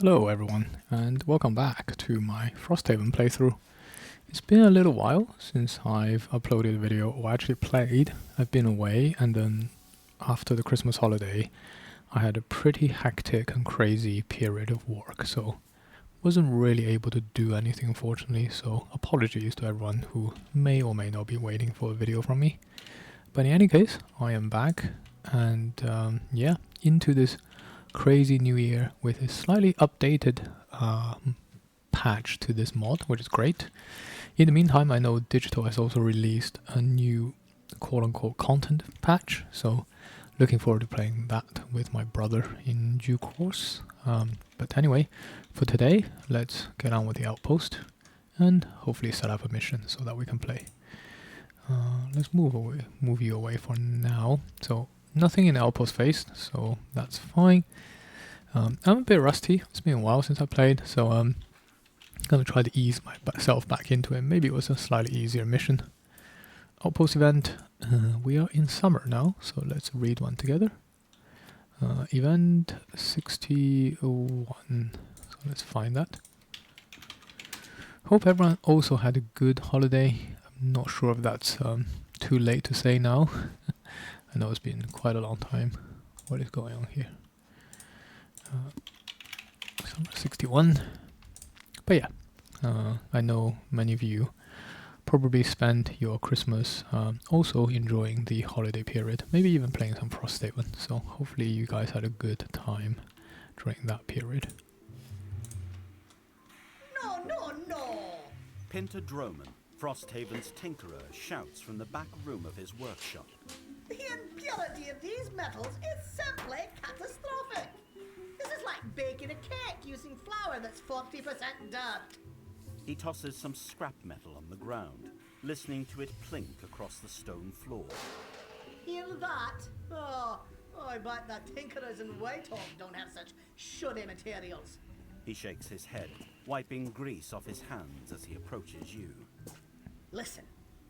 Hello everyone, and welcome back to my Frosthaven playthrough. It's been a little while since I've uploaded a video or actually played. I've been away, and then after the Christmas holiday I had a pretty hectic and crazy period of work, so wasn't really able to do anything unfortunately, so apologies to everyone who may or may not be waiting for a video from me. But in any case, I am back, and yeah, into this crazy new year with a slightly updated patch to this mod, which is great. In the meantime, I know Digital has also released a new quote-unquote content patch, so looking forward to playing that with my brother in due course. But anyway, for today, let's get on with the Outpost and hopefully set up a mission so that we can play. Let's move you away for now. So nothing in the Outpost phase, so that's fine. I'm a bit rusty. It's been a while since I played, so I'm gonna try to ease myself back into it. Maybe it was a slightly easier mission. Outpost event. We are in summer now, so let's read one together. Event 61. So let's find that. Hope everyone also had a good holiday. I'm not sure if that's too late to say now. I know it's been quite a long time. What is going on here? Summer 61. But yeah, I know many of you probably spent your Christmas also enjoying the holiday period, maybe even playing some Frosthaven, so hopefully you guys had a good time during that period. No! Pinter Droman, Frosthaven's tinkerer, shouts from the back room of his workshop. The impurity of these metals is simply catastrophic. This is like baking a cake using flour that's 40% dirt. He tosses some scrap metal on the ground, listening to it plink across the stone floor. Hear that? Oh, I bet that tinkerers in Whitehall don't have such shoddy materials. He shakes his head, wiping grease off his hands as he approaches you. Listen,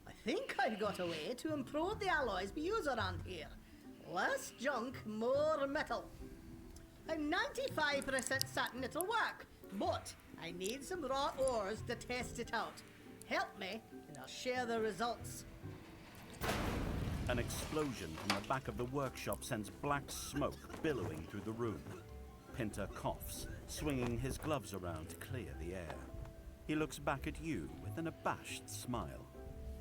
I think I've got a way to improve the alloys we use around here. Less junk, more metal. I'm 95% certain it'll work, but I need some raw ores to test it out. Help me, and I'll share the results. An explosion from the back of the workshop sends black smoke billowing through the room. Pinter coughs, swinging his gloves around to clear the air. He looks back at you with an abashed smile.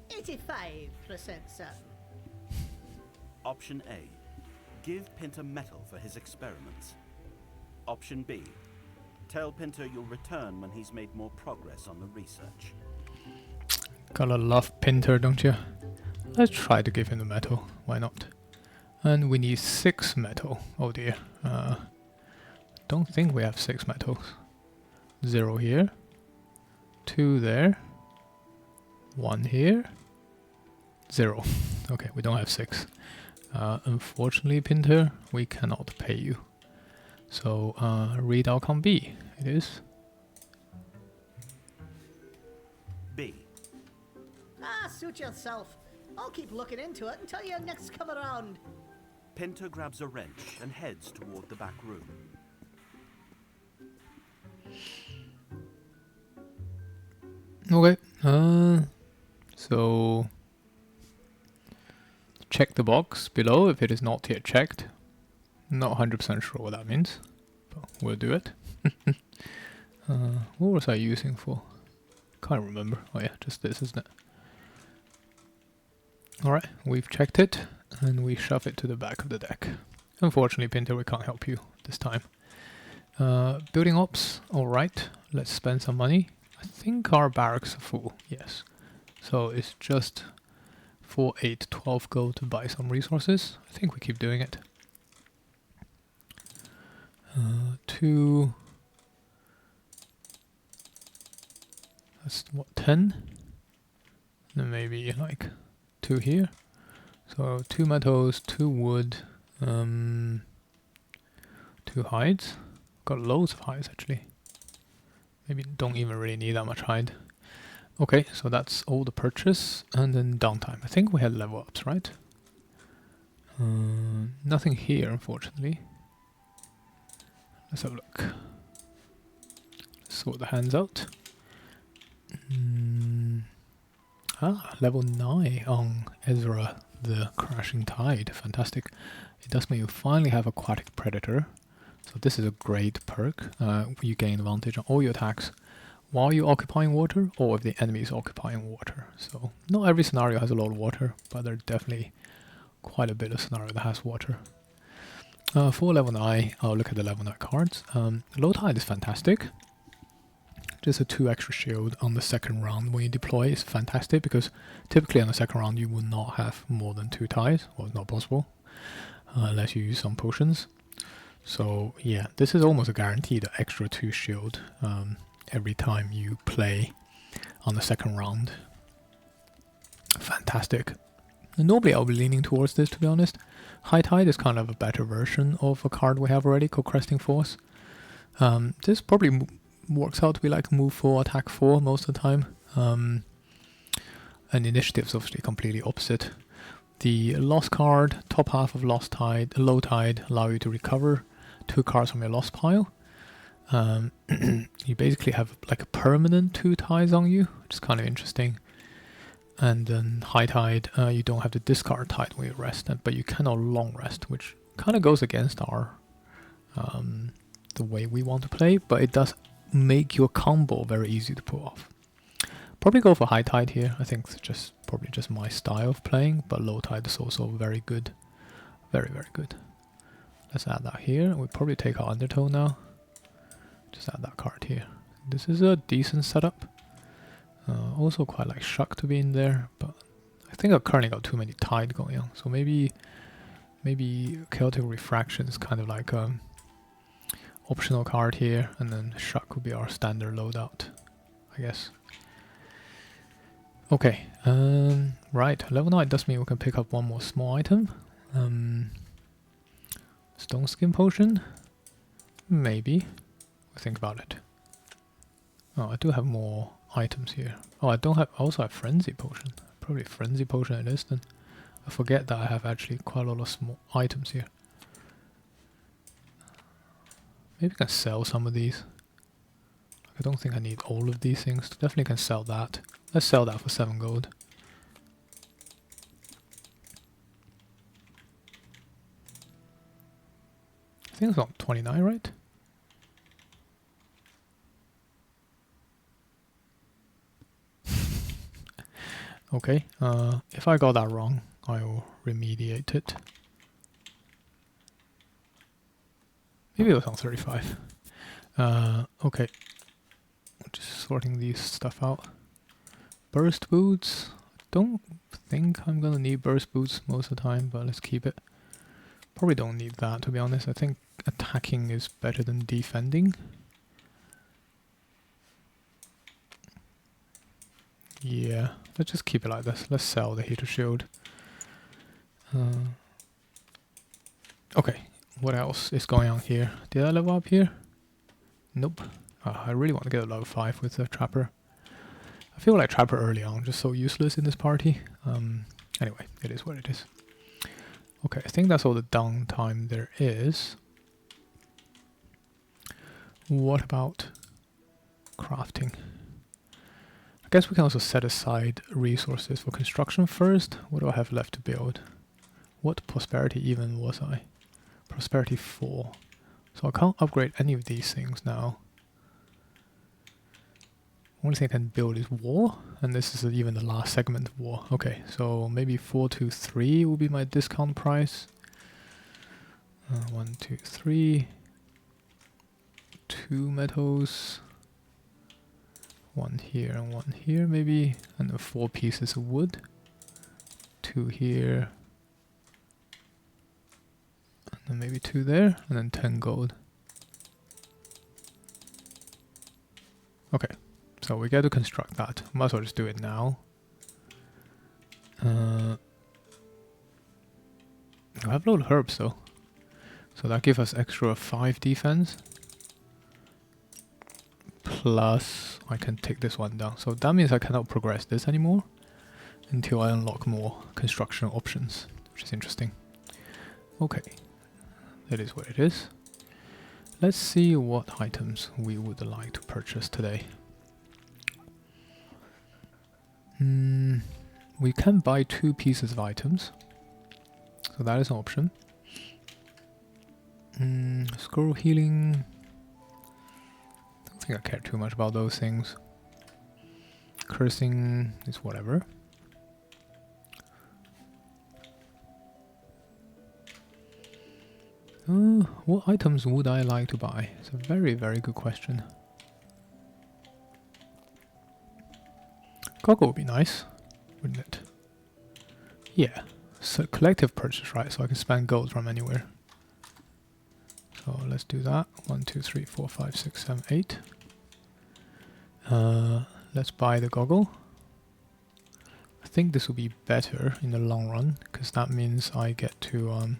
85% certain. Option A. Give Pinter metal for his experiments. Option B. Tell Pinter you'll return when he's made more progress on the research. Gotta love Pinter, don't you? Let's try to give him the metal, why not? And we need 6 metal. Oh dear. Don't think we have 6 metals. 0 here. 2 there. 1 here. 0. Okay, we don't have 6. Unfortunately, Pinter, we cannot pay you. So, read outcome B. It is. B. Suit yourself. I'll keep looking into it until you next come around. Pinter grabs a wrench and heads toward the back room. Okay. So check the box below if it is not yet checked. Not 100% sure what that means, but we'll do it. What was I using for? Can't remember. Oh yeah, just this, isn't it? Alright, we've checked it, and we shove it to the back of the deck. Unfortunately, Pinter, we can't help you this time. Building ops, alright, let's spend some money. I think our barracks are full, yes. So it's just 4, 8, 12 gold to buy some resources. I think we keep doing it. 2. That's what, 10? Then maybe like 2 here. So 2 metals, 2 wood, 2 hides. Got loads of hides actually. Maybe don't even really need that much hide. Okay, so that's all the purchase, and then downtime. I think we had level ups, right? Nothing here, unfortunately. Let's have a look. sort the hands out. Level 9 on Ezra the Crashing Tide. Fantastic. It does mean you finally have Aquatic Predator. So this is a great perk. You gain advantage on all your attacks while you're occupying water or if the enemy is occupying water. So not every scenario has a lot of water, but there's definitely quite a bit of scenario that has water. For level 9, I'll look at the level 9 cards. Low Tide is fantastic. Just a 2 extra shield on the second round when you deploy is fantastic, because typically on the second round you will not have more than 2 tides, or it's not possible, unless you use some potions. So yeah, this is almost a guaranteed extra 2 shield every time you play on the second round. Fantastic. And normally I'll be leaning towards this, to be honest. High Tide is kind of a better version of a card we have already called Cresting Force. This probably works out to be like move 4, attack 4 most of the time. And initiative's obviously completely opposite. The Lost card, top half of Lost Tide, Low Tide, allow you to recover 2 cards from your Lost pile. You basically have like a permanent 2 tides on you, which is kind of interesting. And then High Tide, you don't have to discard tide when you rest, but you cannot long rest, which kind of goes against our the way we want to play, but it does make your combo very easy to pull off. Probably go for High Tide here. I think it's probably just my style of playing, but Low Tide is also very good. Very, very good. Let's add that here. We'll probably take our Undertow now. Just add that card here. This is a decent setup. Also quite like Shuck to be in there, but I think I've currently got too many Tide going on. So maybe Chaotic Refraction is kind of like optional card here, and then Shuck will be our standard loadout, I guess. Okay, right, level 9 does mean we can pick up one more small item. Stone Skin Potion? Maybe. We'll think about it. Oh, I do have more items here. Oh, I also have Frenzy Potion. Probably Frenzy Potion it is then. I forget that I have actually quite a lot of small items here. Maybe I can sell some of these. I don't think I need all of these things. Definitely can sell that. Let's sell that for 7 gold. I think it's on 29, right? Okay, if I got that wrong, I will remediate it. Maybe it was on 35. Okay. Just sorting these stuff out. Burst boots. Don't think I'm gonna need burst boots most of the time, but let's keep it. Probably don't need that, to be honest. I think attacking is better than defending. Yeah, let's just keep it like this. Let's sell the heater shield. Okay, what else is going on here? Did I level up here? Nope. I really want to get a level 5 with the Trapper. I feel like Trapper early on just so useless in this party. Anyway, it is what it is. Okay, I think that's all the downtime there is. What about crafting? I guess we can also set aside resources for construction first. What do I have left to build? What prosperity even was I? Prosperity 4. So I can't upgrade any of these things now. Only thing I can build is war, and this is even the last segment of war. Okay, so maybe 423 will be my discount price. 1, 2, 3. 2 metals. 1 here and 1 here maybe, and then 4 pieces of wood. 2 here. And then maybe 2 there, and then 10 gold. Okay. So we got to construct that. Might as well just do it now. I have a lot of herbs though. So that gives us extra 5 defense. Plus I can take this one down. So that means I cannot progress this anymore until I unlock more construction options, which is interesting. Okay. That is what it is. let's see what items we would like to purchase today. We can buy 2 pieces of items, so that is an option. Scroll healing. I don't think I care too much about those things. Cursing is whatever. What items would I like to buy? It's a very, very good question. Goggle would be nice, wouldn't it? Yeah, so collective purchase, right? So I can spend gold from anywhere. So let's do that. 1, 2, 3, 4, 5, 6, 7, 8. Let's buy the goggle. I think this will be better in the long run, because that means I get to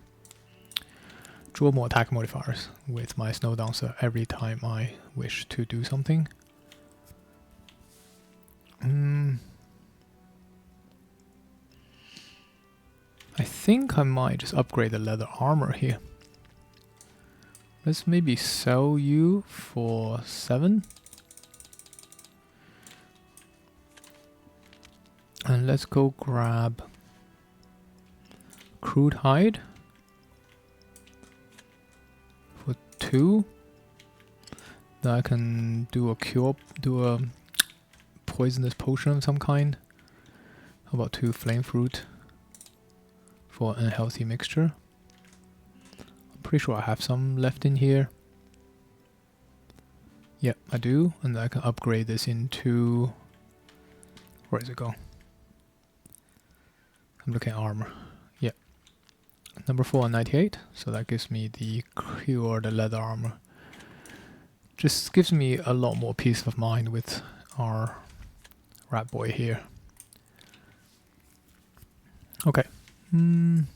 draw more attack modifiers with my Snowdancer every time I wish to do something. I think I might just upgrade the leather armor here. Let's maybe sell you for 7. And let's go grab crude hide for 2. Then I can do a poisonous potion of some kind. How about 2 flame fruit for an unhealthy mixture? I'm pretty sure I have some left in here. Yep, I do, and I can upgrade this into... Where does it go? I'm looking at armor. Yep. Number 4 and 98, so that gives me the cured leather armor. Just gives me a lot more peace of mind with our rat boy here. Okay. I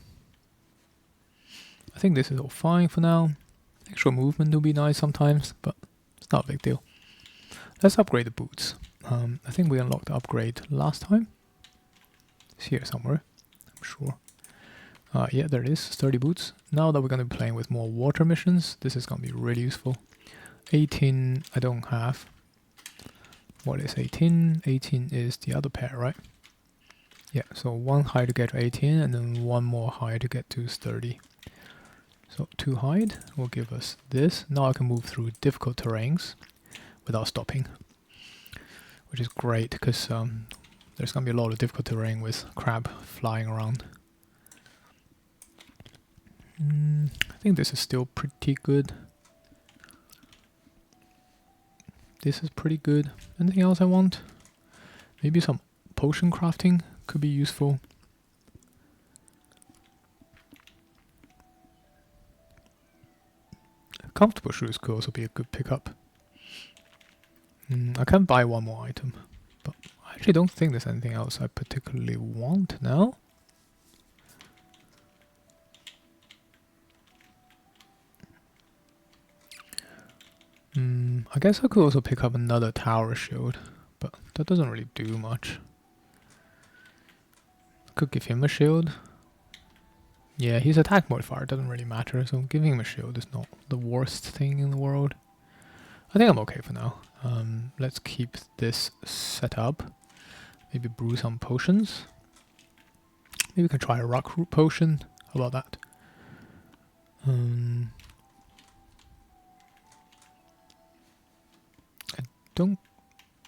think this is all fine for now. Extra movement will be nice sometimes, but it's not a big deal. Let's upgrade the boots. I think we unlocked the upgrade last time. It's here somewhere, I'm sure. Yeah, there it is, sturdy boots. Now that we're going to be playing with more water missions, this is going to be really useful. 18 I don't have. What is 18? 18 is the other pair, right? Yeah, so 1 hide to get to 18 and then 1 more hide to get to sturdy. So 2 hide will give us this. Now I can move through difficult terrains without stopping, which is great because there's going to be a lot of difficult terrain with crab flying around. I think this is still pretty good. This is pretty good. Anything else I want? Maybe some potion crafting could be useful. Comfortable shoes could also be a good pickup. I can buy 1 more item, but I actually don't think there's anything else I particularly want now. I guess I could also pick up another tower shield, but that doesn't really do much. Could give him a shield. Yeah, his attack modifier doesn't really matter, so giving him a shield is not the worst thing in the world. I think I'm okay for now. Let's keep this set up. Maybe brew some potions. Maybe we can try a rock root potion. How about that? I don't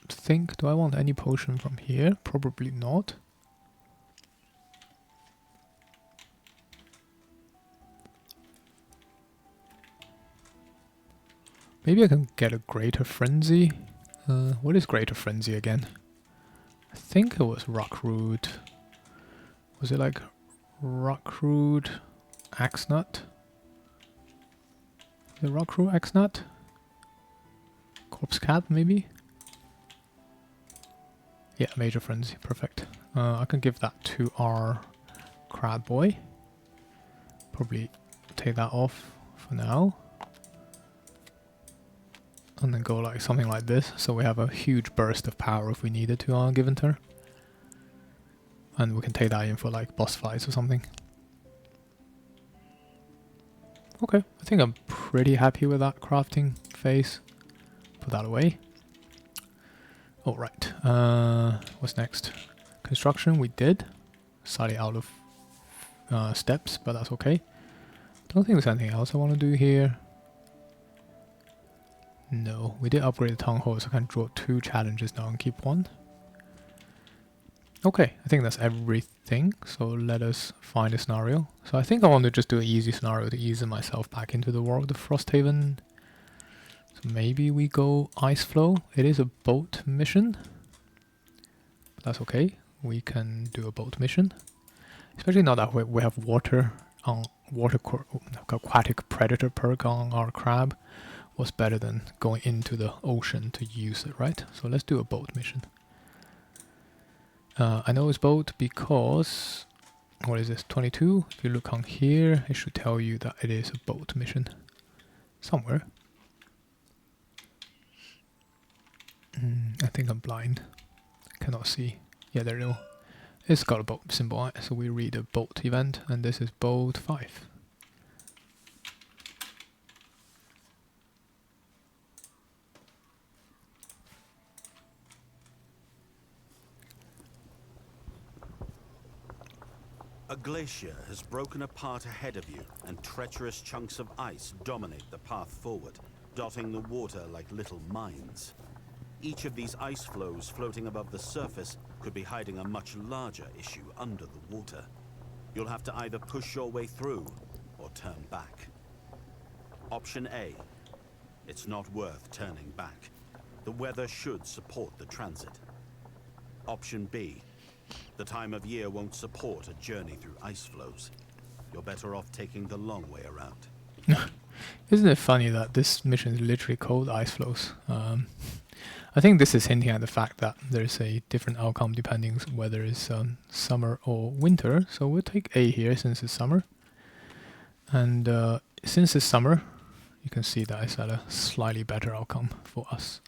think... Do I want any potion from here? Probably not. Maybe I can get a Greater Frenzy. What is Greater Frenzy again? I think it was Rockroot. Was it like Rockroot Axenut? The Rockroot Axenut? Corpse Cap maybe? Yeah, Major Frenzy, perfect. I can give that to our crab boy. Probably take that off for now. And then go like something like this, so we have a huge burst of power if we needed to on a given turn. And we can take that in for like boss fights or something. Okay, I think I'm pretty happy with that crafting phase. Put that away. Alright, what's next? Construction we did. Slightly out of steps, but that's okay. Don't think there's anything else I want to do here. No, we did upgrade the town hall, so I can draw 2 challenges now and keep 1. Okay, I think that's everything, so let us find a scenario. So I think I want to just do an easy scenario to ease myself back into the world of Frosthaven. So maybe we go Ice Floe. It is a boat mission. That's okay, we can do a boat mission. Especially now that we have water aquatic predator perk on our crab. What's better than going into the ocean to use it, right? So let's do a boat mission. I know it's boat because, what is this, 22? If you look on here, it should tell you that it is a boat mission. Somewhere. I think I'm blind. Cannot see. Yeah, there you go. It's got a boat symbol on it, so we read a boat event, and this is boat 5. A glacier has broken apart ahead of you, and treacherous chunks of ice dominate the path forward, dotting the water like little mines. Each of these ice floes floating above the surface could be hiding a much larger issue under the water. You'll have to either push your way through or turn back. Option A. It's not worth turning back. The weather should support the transit. Option B. The time of year won't support a journey through ice floes. You're better off taking the long way around. Isn't it funny that this mission is literally called Ice Floes? I think this is hinting at the fact that there's a different outcome depending whether it's summer or winter. So we'll take A here since it's summer. And since it's summer, you can see that it's at a slightly better outcome for us.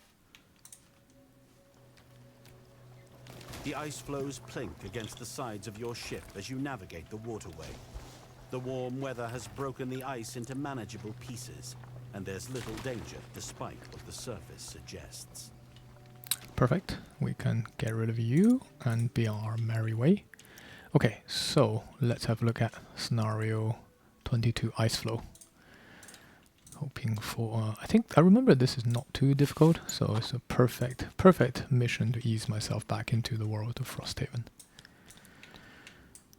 The ice floes plink against the sides of your ship as you navigate the waterway. The warm weather has broken the ice into manageable pieces, and there's little danger despite what the surface suggests. Perfect. We can get rid of you and be on our merry way. Okay, so let's have a look at scenario 22 Ice Floe. Hoping for, I remember this is not too difficult, so it's a perfect mission to ease myself back into the world of Frosthaven.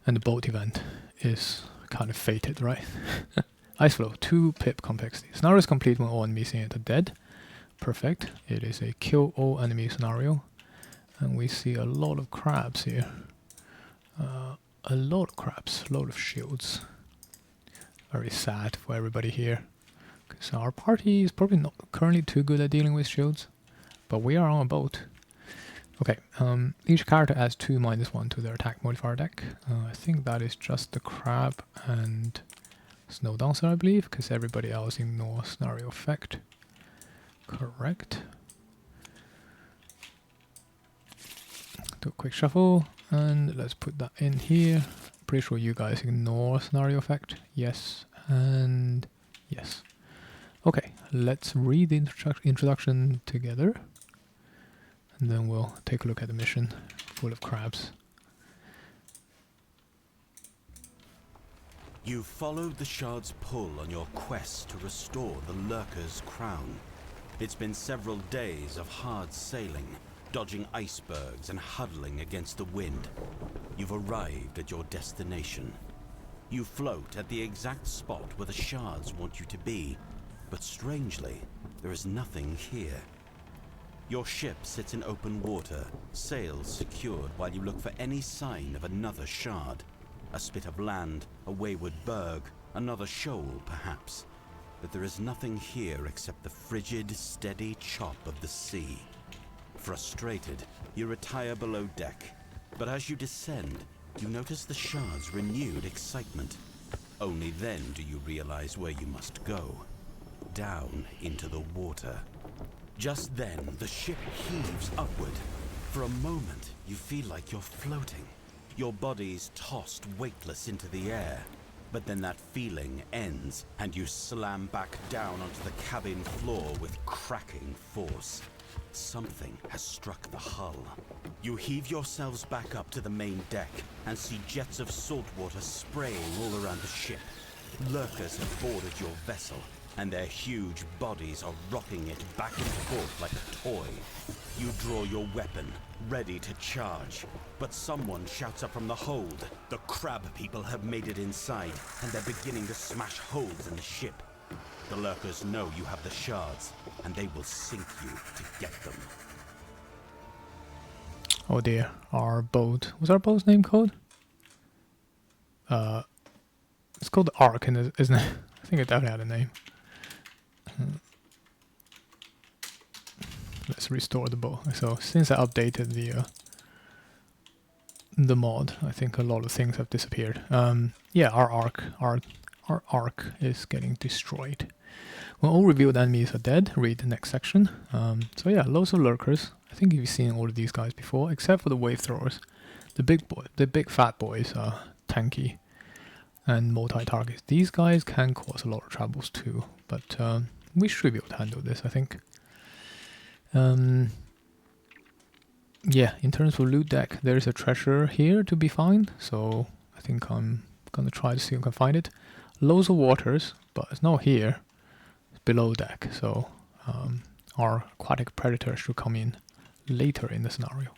And the boat event is kind of fated, right? Ice Floe, 2 pip complexity. Scenario is complete when all enemies in it are dead. Perfect. It is a kill all enemy scenario. And we see a lot of crabs here. A lot of crabs, a lot of shields. Very sad for everybody here. So our party is probably not currently too good at dealing with shields, but we are on a boat. Okay, each character adds 2 -1 to their attack modifier deck. I think that is just the crab and Snowdancer, I believe, because everybody else ignores scenario effect. Correct. Do a quick shuffle, and let's put that in here. Pretty sure you guys ignore scenario effect. Yes, and yes. Okay, let's read the introduction together, and then we'll take a look at the mission full of crabs. You followed the shard's pull on your quest to restore the Lurker's crown. It's been several days of hard sailing, dodging icebergs and huddling against the wind. You've arrived at your destination. You float at the exact spot where the shards want you to be. But strangely, there is nothing here. Your ship sits in open water, sails secured while you look for any sign of another shard. A spit of land, a wayward berg, another shoal perhaps. But there is nothing here except the frigid, steady chop of the sea. Frustrated, you retire below deck. But as you descend, you notice the shard's renewed excitement. Only then do you realize where you must go. Down into the water. Just then, the ship heaves upward. For a moment, you feel like you're floating. Your body's tossed weightless into the air. But then that feeling ends, and you slam back down onto the cabin floor with cracking force. Something has struck the hull. You heave yourselves back up to the main deck and see jets of salt water spraying all around the ship. Lurkers have boarded your vessel, and their huge bodies are rocking it back and forth like a toy. You draw your weapon, ready to charge, but someone shouts up from the hold. The crab people have made it inside, and they're beginning to smash holes in the ship. The lurkers know you have the shards, and they will sink you to get them. Oh dear, our boat. Was our boat's name called? It's called the Ark, isn't it? I think it definitely had a name. Let's restore the boat. So since I updated the mod, I think a lot of things have disappeared. Yeah, our ark is getting destroyed. When all revealed enemies are dead, read the next section. So yeah, loads of lurkers. I think you've seen all of these guys before, except for the wave throwers. The big fat boys are tanky and multi-targets. These guys can cause a lot of troubles too, but we should be able to handle this, I think. Yeah, in terms of loot deck, there is a treasure here to be found, so I think I'm gonna try to see if I can find it. Loads of waters, but it's not here. It's below deck, so our aquatic predator should come in later in the scenario.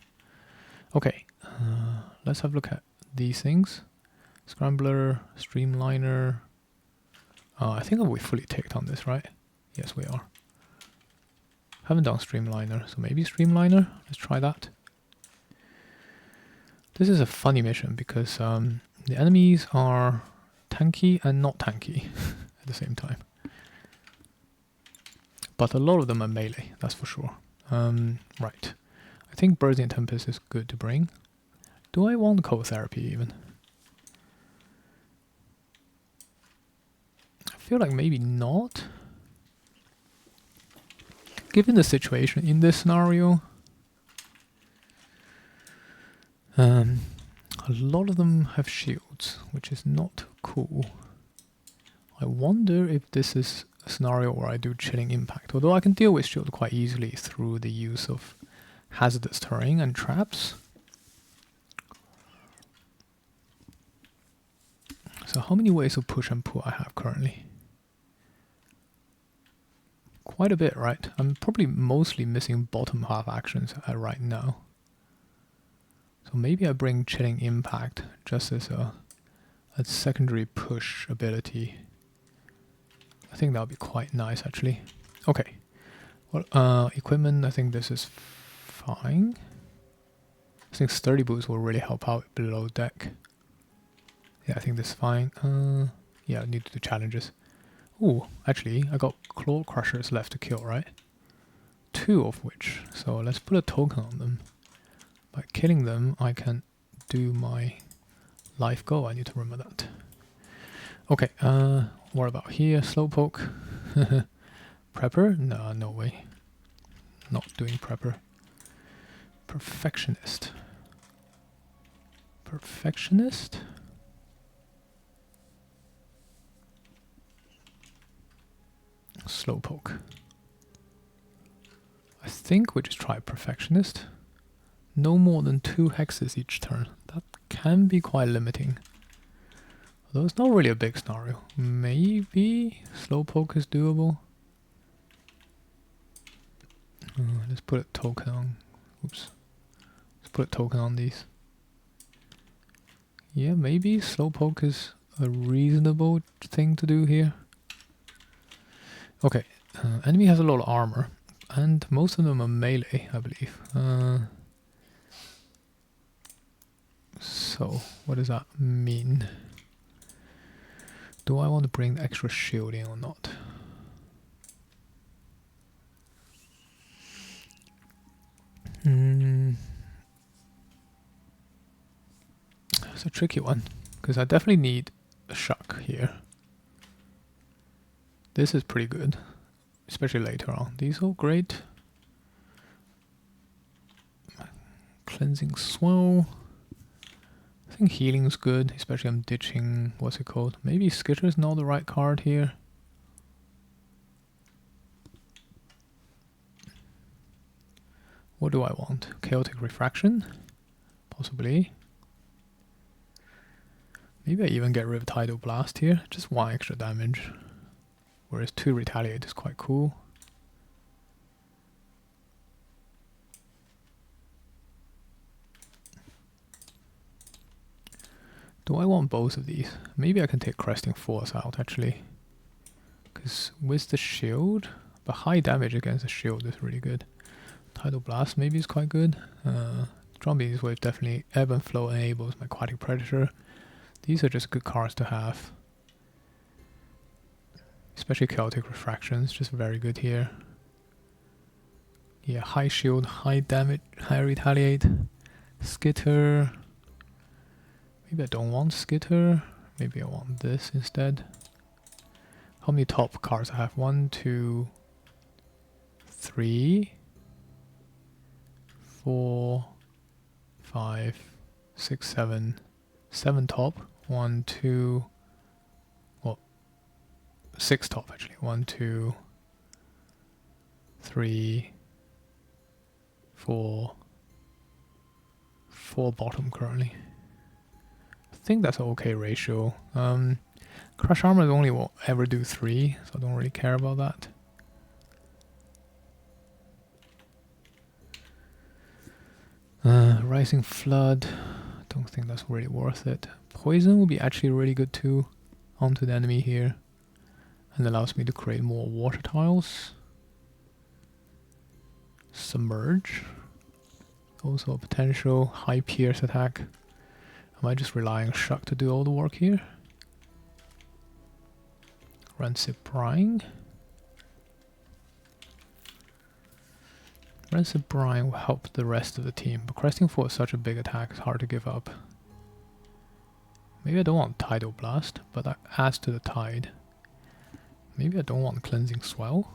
Okay, let's have a look at these things. Scrambler, Streamliner. I think we fully ticked on this, right? Yes, we are. Haven't done Streamliner, so maybe Streamliner. Let's try that. This is a funny mission because the enemies are tanky and not tanky at the same time. But a lot of them are melee, that's for sure. Right. I think Burning Tempest is good to bring. Do I want cold therapy even? I feel like maybe not. Given the situation in this scenario, a lot of them have shields, which is not cool. I wonder if this is a scenario where I do Chilling Impact, although I can deal with shield quite easily through the use of hazardous terrain and traps. So how many ways of push and pull I have currently? Quite a bit, right? I'm probably mostly missing bottom half actions right now. So maybe I bring Chilling Impact just as a secondary push ability. I think that would be quite nice actually. Okay. Well, equipment, I think this is fine. I think sturdy boots will really help out below deck. Yeah, I think this is fine. Yeah, I need to do challenges. Ooh, actually, I got claw crushers left to kill, right? 2 of which. So let's put a token on them. By killing them, I can do my life goal. I need to remember that. Okay, what about here? Slowpoke. Prepper? No, no way. Not doing prepper. Perfectionist. Perfectionist? Slowpoke. I think we just try Perfectionist. No more than 2 hexes each turn. That can be quite limiting. Although it's not really a big scenario. Maybe Slowpoke is doable. Let's put a token on. Oops. Let's put a token on these. Yeah, maybe Slowpoke is a reasonable thing to do here. Okay, enemy has a lot of armor, and most of them are melee, I believe. So, what does that mean? Do I want to bring the extra shield in or not? It's a tricky one, because I definitely need a shock here. This is pretty good, especially later on. These are great. Cleansing Swell. I think healing's good, especially I'm ditching, what's it called? Maybe Skitter's not the right card here. What do I want? Chaotic Refraction? Possibly. Maybe I even get rid of Tidal Blast here, just 1 extra damage. Whereas 2 Retaliate is quite cool. Do I want both of these? Maybe I can take Cresting Force out actually. Because with the shield, but high damage against the shield is really good. Tidal Blast maybe is quite good. Drumbeat's Wave definitely. Ebb and Flow enables my Aquatic Predator. These are just good cards to have. Especially Chaotic Refractions, just very good here. Yeah, high shield, high damage, high retaliate. Skitter. Maybe I don't want Skitter. Maybe I want this instead. How many top cards I have? 1, 2, 3, 4, 5, 6, 7. 7 top. 1, 2. Well, 6 top actually. 1, 2, 3, 4. 4 bottom currently. I think that's an okay ratio. Crush Armor only will ever do 3, so I don't really care about that. Rising Flood, don't think that's really worth it. Poison will be actually really good too, onto the enemy here, and allows me to create more water tiles. Submerge, also a potential high pierce attack. Am I just relying on Shuck to do all the work here? Rancid Brine. Rancid Brine will help the rest of the team, but Cresting Force is such a big attack, it's hard to give up. Maybe I don't want Tidal Blast, but that adds to the tide. Maybe I don't want Cleansing Swell.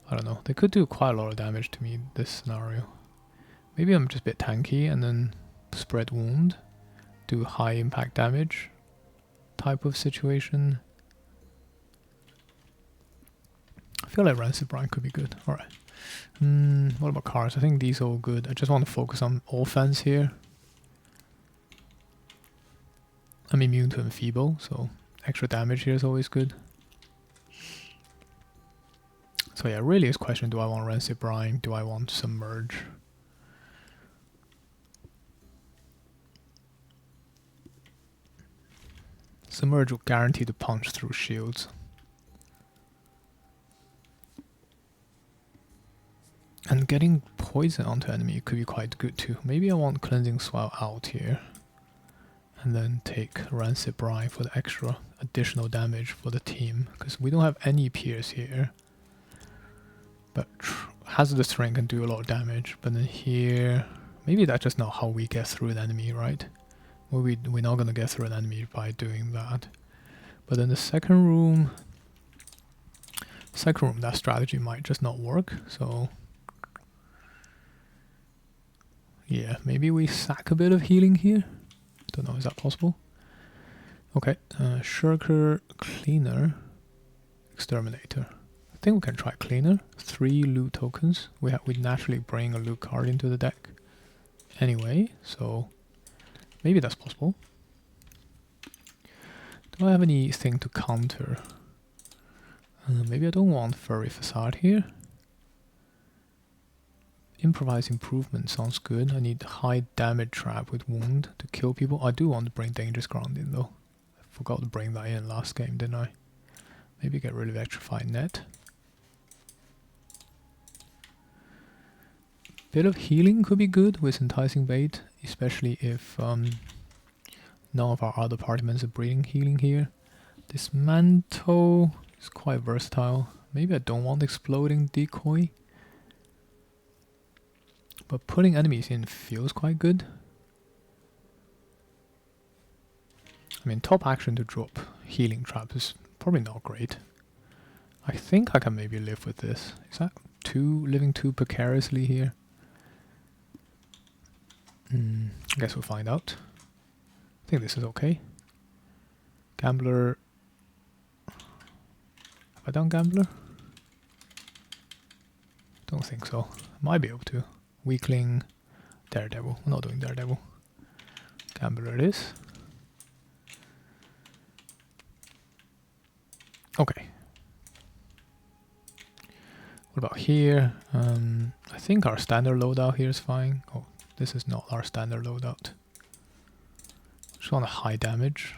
I don't know, they could do quite a lot of damage to me in this scenario. Maybe I'm just a bit tanky and then spread wound, do high impact damage type of situation. I feel like Rancid Brine could be good. Alright. What about cards? I think these are all good. I just want to focus on offense here. I'm immune to Enfeeble, so extra damage here is always good. So yeah, really is question, do I want Rancid Brine? Do I want Submerge? Submerge will guarantee to punch through shields. And getting poison onto enemy could be quite good too. Maybe I want Cleansing Swell out here. And then take Rancid Brine for the extra additional damage for the team. Because we don't have any Pierce here. But Hazardous Ring can do a lot of damage. But then here, maybe that's just not how we get through an enemy, right? Well, we're not going to get through an enemy by doing that. But then the second room, that strategy might just not work. So yeah, maybe we sack a bit of healing here. Don't know, is that possible? Okay, Shirker, Cleaner, Exterminator. I think we can try Cleaner. 3 loot tokens. We naturally bring a loot card into the deck anyway, so maybe that's possible. Do I have anything to counter? Maybe I don't want Furry Facade here. Improvise Improvement sounds good. I need high damage trap with wound to kill people. I do want to bring Dangerous Ground in though. I forgot to bring that in last game, didn't I? Maybe get rid of Electrified Net. Bit of healing could be good with Enticing Bait, especially if none of our other party members are breeding healing here. Dismantle is quite versatile. Maybe I don't want Exploding Decoy. But putting enemies in feels quite good. I mean, top action to drop Healing Trap is probably not great. I think I can maybe live with this. Is that living too precariously here? I guess we'll find out. I think this is okay. Gambler. Have I done Gambler? Don't think so. Might be able to. Weakling. Daredevil. We're not doing Daredevil. Gambler it is. Okay. What about here? I think our standard loadout here is fine. Oh, this is not our standard loadout. Just want a high damage.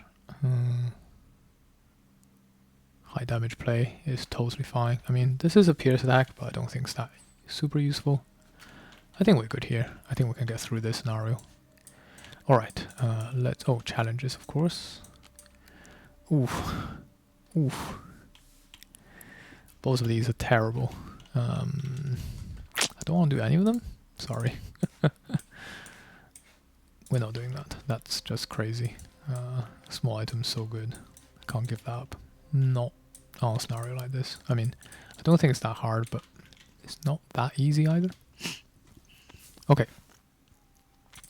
High damage play is totally fine. I mean, this is a pierce attack, but I don't think it's that super useful. I think we're good here. I think we can get through this scenario. Alright, let's... Oh, challenges, of course. Oof. Oof. Both of these are terrible. I don't want to do any of them. Sorry. We're not doing that. That's just crazy. Small items so good. I can't give that up. Not on a scenario like this. I mean, I don't think it's that hard, but it's not that easy either. Okay.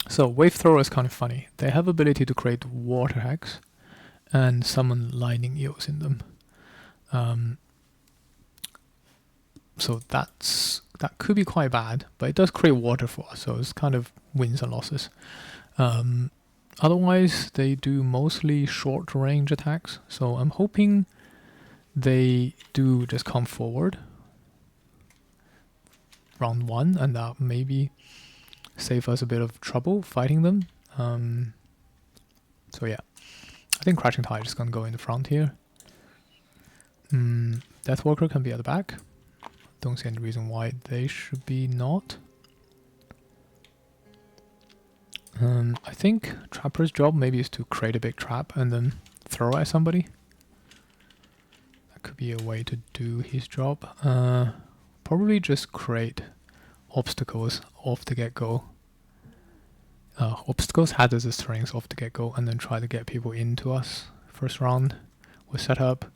So, Wave Thrower is kind of funny. They have ability to create water hacks and summon lightning eels in them. So that could be quite bad, but it does create water for us, so it's kind of wins and losses. Otherwise, they do mostly short range attacks, so I'm hoping they do just come forward round 1, and that maybe save us a bit of trouble fighting them. So yeah, I think Crashing Tide is gonna go in the front here. Deathwalker can be at the back. Don't see any reason why they should be not. I think Trapper's job maybe is to create a big trap and then throw at somebody. That could be a way to do his job. Probably just create obstacles off the get-go. Obstacles, hazardous terrains off the get-go, and then try to get people into us. First round, we'll set up.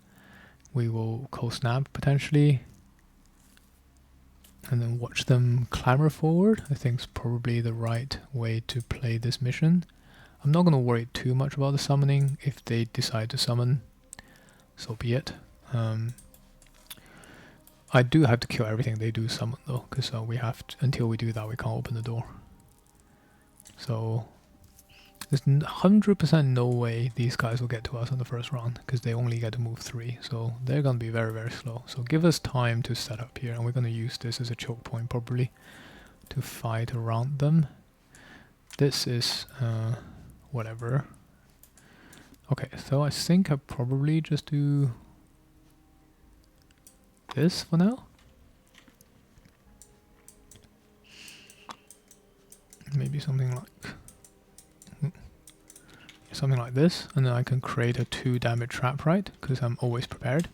We will cold snap potentially. And then watch them clamber forward. I think it's probably the right way to play this mission. I'm not going to worry too much about the summoning. If they decide to summon, so be it. I do have to kill everything they do summon though, because we have to, until we do that we can't open the door. So there's 100% no way these guys will get to us on the first round, because they only get to move 3, so they're going to be very, very slow. So give us time to set up here, and we're going to use this as a choke point probably to fight around them. This is whatever. Okay, so I think I probably just do this for now. Maybe something like this, and then I can create a 2 damage trap, right? Because I'm always prepared.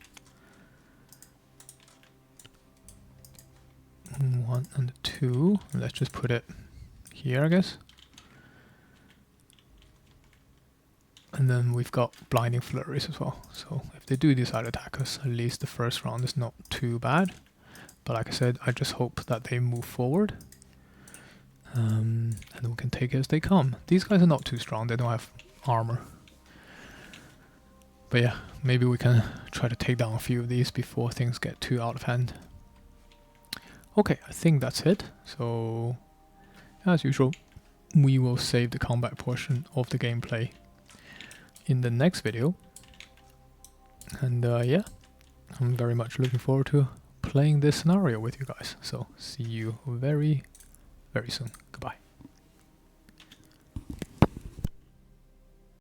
1 and 2. Let's just put it here, I guess. And then we've got blinding flurries as well. So if they do decide to attack us, at least the first round is not too bad. But like I said, I just hope that they move forward. And we can take it as they come. These guys are not too strong, they don't have armor. But yeah, maybe we can try to take down a few of these before things get too out of hand. Okay, I think that's it. So, as usual, we will save the combat portion of the gameplay in the next video. And yeah, I'm very much looking forward to playing this scenario with you guys. So, see you very, very soon. Goodbye.